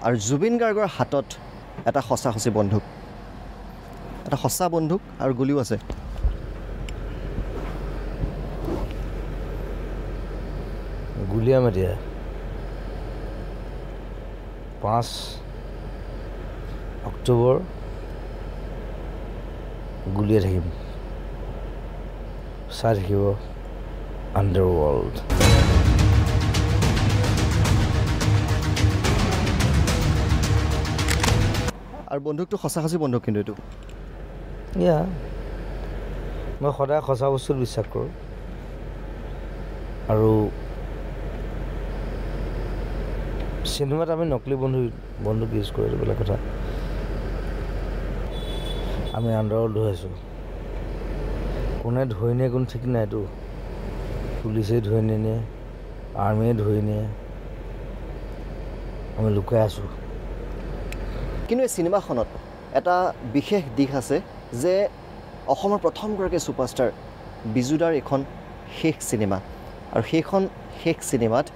আৰু জুবিন গাৰ্গৰ হাতত এটা সঁচা বন্দুক, এটা সঁচা বন্দুক আৰু গুলিও আছে। গুলিয়াম এতিয়া 5 অক্টোবৰ গুলিয়াই থাকিম, চাই থাকিব আণ্ডাৰৱৰ্ল্ড। আৰু বন্দুকটো সঁচা বন্দুক কিন্তু এইটো মই সদায় সঁচা বস্তুত বিশ্বাস কৰোঁ আৰু চিনেমাত আমি নকলি বন্দুক ইউজ কৰোঁ, এইবিলাক কথা। আমি আণ্ডাৰৱৰ্ল্ড হৈ আছোঁ, কোনে ধৰি নিয়ে কোনো ঠিক নাইতো। পুলিচেই ধৰি নিয়ে, আৰ্মিয়ে ধৰি নিয়ে, আমি লুকাই আছোঁ। কিন্তু এই চিনেমাখনত এটা বিশেষ দিশ আছে যে অসমৰ প্ৰথমগৰাকী ছুপাৰষ্টাৰ বিজুদাৰ এখন শেষ চিনেমা, আৰু সেইখন শেষ চিনেমাত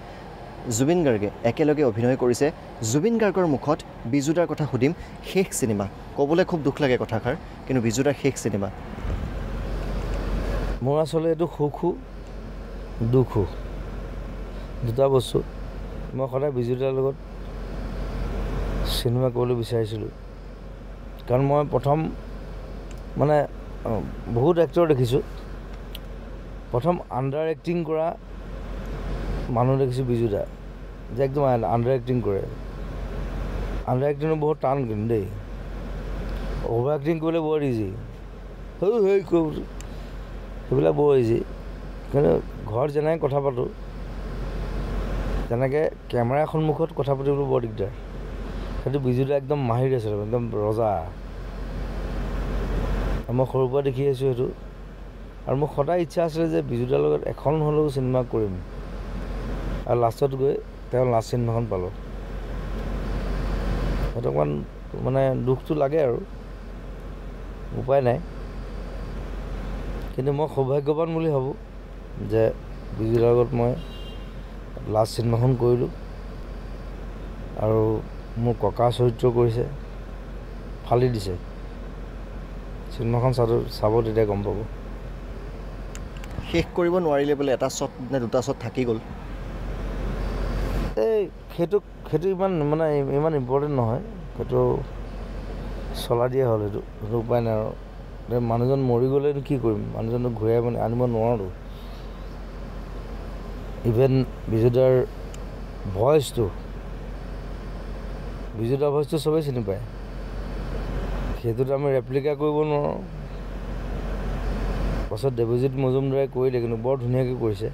জুবিন গাৰ্গে একেলগে অভিনয় কৰিছে। জুবিন গাৰ্গৰ মুখত বিজুদাৰ কথা সুধিম। শেষ চিনেমা ক'বলৈ খুব দুখ লাগে কথাষাৰ, কিন্তু বিজুদাৰ শেষ চিনেমা। মোৰ আচলতে এইটো সুখো দুখো দুটা বস্তু। মই সদায় বিজুদাৰ লগত চিনেমা কৰিবলৈ বিচাৰিছিলোঁ, কাৰণ মই প্ৰথম মানে বহুত এক্টৰ দেখিছোঁ, প্ৰথম আণ্ডাৰ এক্টিং কৰা মানুহ দেখিছোঁ বিজুদা, যে একদম আণ্ডাৰ এক্টিং কৰে। আণ্ডাৰ এক্টিংটো বহুত টান কিন্তু দেই, অভাৰ এক্টিং কৰিলে বৰ ইজি, সেইবিলাক বৰ ইজি। কিন্তু ঘৰত যেনেকৈ কথা পাতোঁ তেনেকৈ কেমেৰাৰ সন্মুখত কথা পাতিবলৈ বৰ দিগদাৰ। সেইটো বিজুদা একদম মাহিৰ আছিলে, একদম ৰজা। মই সৰুৰ পৰা দেখি আছোঁ সেইটো, আৰু মোৰ সদায় ইচ্ছা আছিলে যে বিজুদাৰ লগত এখন হ'লেও চিনেমা কৰিম, আৰু লাষ্টত গৈ তেওঁ লাষ্ট চিনেমাখন পালোঁ। সেইটো অকণমান মানে দুখটো লাগে আৰু উপায় নাই, কিন্তু মই সৌভাগ্যৱান বুলি ভাবোঁ যে বিজুদাৰ লগত মই লাষ্ট চিনেমাখন কৰিলোঁ, আৰু মোৰ ককা চৰিত্ৰ কৰিছে, ফালি দিছে। চিনেমাখন চাব তেতিয়া গম পাব। শেষ কৰিব নোৱাৰিলে বোলে, এটা শ্বট নে দুটা শ্বট থাকি গ'ল। সেইটো ইমান ইম্পৰ্টেণ্ট নহয়, সেইটো চলাই দিয়া হ'ল। সেইটো উপায় নাই আৰু। মানুহজন মৰি গ'লেনো কি কৰিম, মানুহজনক ঘূৰাই আনিব নোৱাৰোঁতো। ইভেন বিজুদাৰ ভইচটো চবেই চিনি পায়, সেইটোতো আমি ৰেপ্লিকা কৰিব নোৱাৰোঁ। পাছত দেৱজিৎ মজুমদাৰে কৰিলে, কিন্তু বৰ ধুনীয়াকৈ কৰিছে।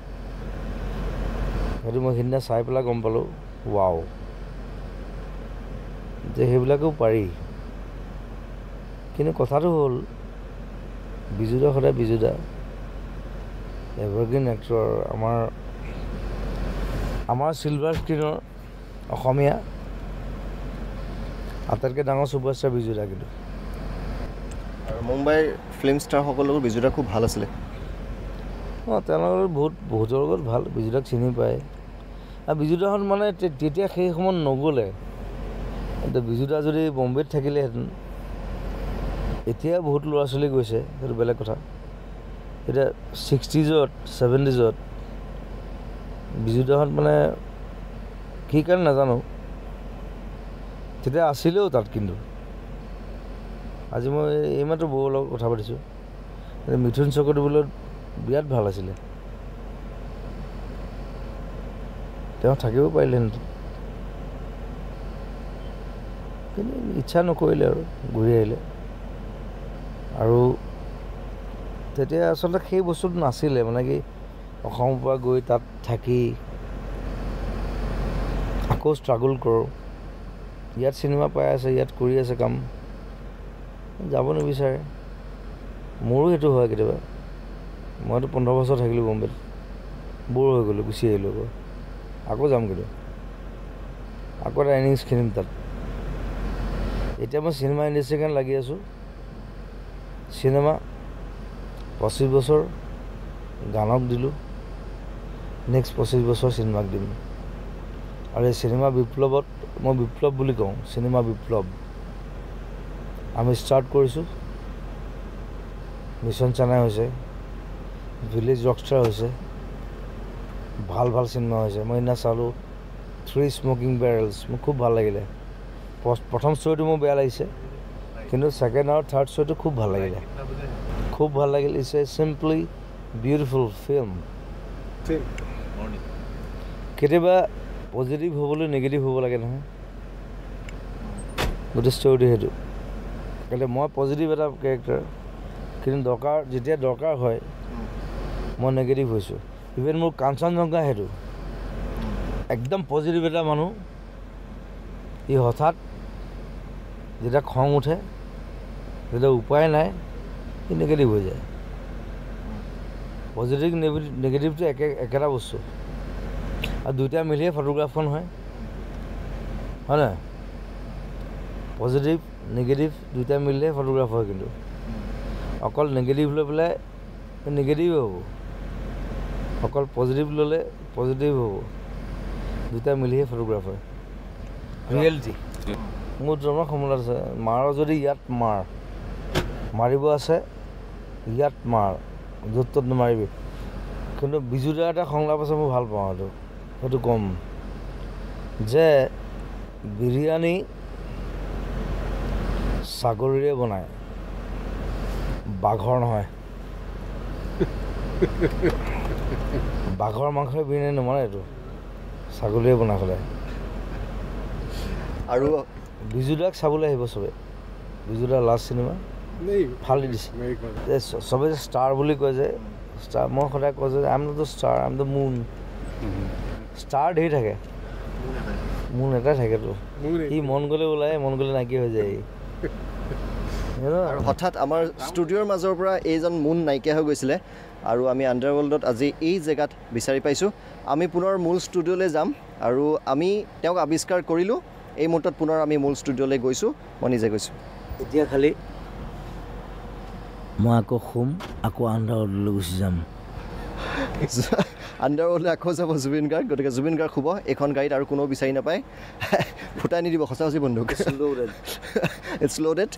সেইটো মই সেইদিনা চাই পেলাই গম পালোঁ, ৱাও, যে সেইবিলাকো পাৰি। কিন্তু কথাটো হ'ল বিজুদা সদায় বিজুদা, এভাৰগ্ৰীণ এক্টৰ, আমাৰ চিলভাৰ স্ক্ৰীণৰ অসমীয়া আটাইতকৈ ডাঙৰ ছুপাৰষ্টাৰ বিজুদা। কিন্তু আৰু মুম্বাইৰ ফিল্ম ষ্টাৰসকলৰো বিজুদা খুব ভাল আছিলে। তেওঁলোকৰ বহুতৰ লগত ভাল, বিজুদাক চিনি পায়। আৰু বিজুদাহঁত মানে তেতিয়া সেই সময়ত নগ'লে, এতিয়া বিজুদা যদি বম্বেত থাকিলেহেঁতেন, এতিয়া বহুত ল'ৰা ছোৱালী গৈছে, সেইটো বেলেগ কথা। এতিয়া 60s 70s বিজুদাহঁত মানে কি কাৰণে নাজানো, তেতিয়া আছিলেও তাত। কিন্তু আজি মই এইমাত্ৰ বৌৰ লগত কথা পাতিছোঁ, মিথুন চক্ৰৱৰ্তীৰ বিৰাট ভাল আছিলে, তেওঁ থাকিব পাৰিলেহেঁতেন, কিন্তু ইচ্ছা নকৰিলে আৰু ঘূৰি আহিলে। আৰু তেতিয়া আচলতে সেই বস্তুটো নাছিলে, মানে কি অসমৰ পৰা গৈ তাত থাকি আকৌ ষ্ট্ৰাগল কৰোঁ, ইয়াত চিনেমা পাই আছে, ইয়াত কৰি আছে কাম, যাব নিবিচাৰে। মোৰো সেইটো হয় কেতিয়াবা। মইতো 15 বছৰ থাকিলোঁ বম্বেত, বৰ হৈ গ'লোঁ, গুচি আহিলোঁ। আকৌ যাম, কিন্তু আকৌ এটা ইনিংছ খেলিম তাত। এতিয়া মই চিনেমা ইণ্ডাষ্ট্ৰীৰ কাৰণে লাগি আছোঁ। চিনেমা 25 বছৰ গানক দিলোঁ, নেক্সট 25 বছৰ চিনেমাক দিম। আৰু এই চিনেমা বিপ্লৱত মই বিপ্লৱ বুলি কওঁ চিনেমা বিপ্লৱ আমি ষ্টাৰ্ট কৰিছোঁ মিছন চেনাই হৈছে ভিলেজ ৰকষ্টাৰ হৈছে ভাল ভাল চিনেমা হৈছে মই সেইদিনা চালোঁ 3 স্মকিং বেৰেলছ মোৰ খুব ভাল লাগিলে প্ৰথম ষ্টৰিটো মোৰ বেয়া লাগিছে কিন্তু ছেকেণ্ড আৰু থাৰ্ড ষ্টৰিটো খুব ভাল লাগিলে it's a simply beautiful film কেতিয়াবা পজিটিভ হ'বলৈ নিগেটিভ হ'ব লাগে নহয় গোটেই ষ্টৰিটো সেইটো কিন্তু মই পজিটিভ এটা কেৰেক্টাৰ কিন্তু যেতিয়া দৰকাৰ হয় মই নিগেটিভ হৈছোঁ ইভেন মোৰ কাঞ্চনজংঘা সেইটো একদম পজিটিভ এটা মানুহ ই হঠাৎ যেতিয়া খং উঠে যেতিয়া উপায় নাই ই নিগেটিভ হৈ যায় পজিটিভ নিগেটিভটো একেটা বস্তু আৰু দুইটা মিলিয়ে ফটোগ্ৰাফখন হয় নাই পজিটিভ নিগেটিভ দুইটা মিলিলে ফটোগ্ৰাফ হয় কিন্তু অকল নিগেটিভ লৈ পেলাই নিগেটিভ হ'ব অকল পজিটিভ ল'লে পজিটিভ হ'ব দুটা মিলিহে ফটোগ্ৰাফ হয় ৰিয়েলিটি মোৰ জন্মৰ সমলত আছে মাৰ যদি ইয়াত মাৰিব আছে ইয়াত মাৰ য'ত ত'ত নামাৰিবি কিন্তু বিজুদাৰ এটা সংলাপ আছে মই ভাল পাওঁ সেইটো ক'ম যে বিৰিয়ানী ছাগলীৰে বনায় বাঘৰ নহয় বাঘৰ মাংসৰে বিৰিয়ানী নবনায় এইটো ছাগলীৰে বনাই পেলাই আৰু বিজুদাক চাবলৈ আহিব চবে বিজুদাৰ লাষ্ট চিনেমা ফালি দিছে চবে যে ষ্টাৰ বুলি কয় যে ষ্টাৰ মই সদায় কওঁ যে I am not the star I am the moon star ধেৰ থাকে মুন এটাই থাকেতো সি মন গ'লে ওলায় মন গ'লে নাইকিয়া হৈ যায় আৰু হঠাৎ আমাৰ ষ্টুডিঅ'ৰ মাজৰ পৰা এইজন মুন নাইকিয়া হৈ গৈছিলে আৰু আমি আণ্ডাৰৱৰ্ল্ডত আজি এই জেগাত বিচাৰি পাইছোঁ আমি পুনৰ মূল ষ্টুডিঅ'লৈ যাম আৰু আমি তেওঁক আৱিষ্কাৰ কৰিলোঁ এই মুহূৰ্তত পুনৰ আমি মূল ষ্টুডিঅ'লৈ গৈছোঁ মই নিজে গৈছোঁ এতিয়া খালি মই আকৌ শুম আকৌ আণ্ডাৰৱৰ্ল্ডলৈ গুচি যাম আণ্ডাৰৱৰ্ল্ডলৈ আকৌ যাব জুবিন গাৰ্গ গতিকে জুবিন গাৰ্গ শুব এইখন গাড়ীত আৰু কোনেও বিচাৰি নাপায় ফুটাই নিদিব সঁচা সঁচি বন্ধুক ইটছ লোডেড